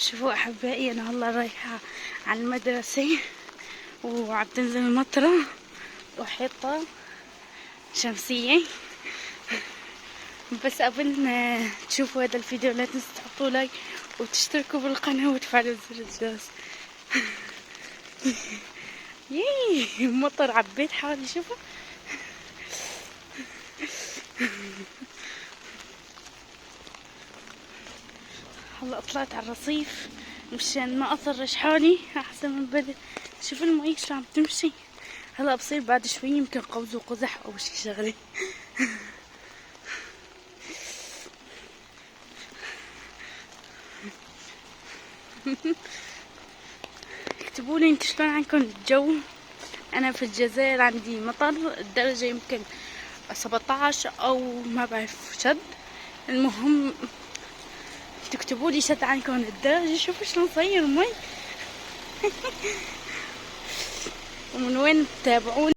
شوفوا أحبائي، أنا هلا رايحة على المدرسة وعم تنزل مطرة وحيطة شمسية. بس قبل ما تشوفوا هذا الفيديو لا تنسوا تحطوا لايك وتشتركوا بالقناة وتفعلوا زر الجرس. ياي مطر، عبيت حالي. شوفوا هلا طلعت على الرصيف مشان ما اطرش حالي احسن من بدل. شوفوا المي شو عم تمشي. هلا بصير بعد شوي يمكن قوز وقزح او شي شغله. اكتبوا لي انتوا شلون عندكم الجو. انا في الجزائر عندي مطر، الدرجه يمكن 17 او ما بعرف شد. المهم تكتبوا لي شد عندكم الدرجه. شوفوا شلون صاير مي. ومن وين تتابعوني.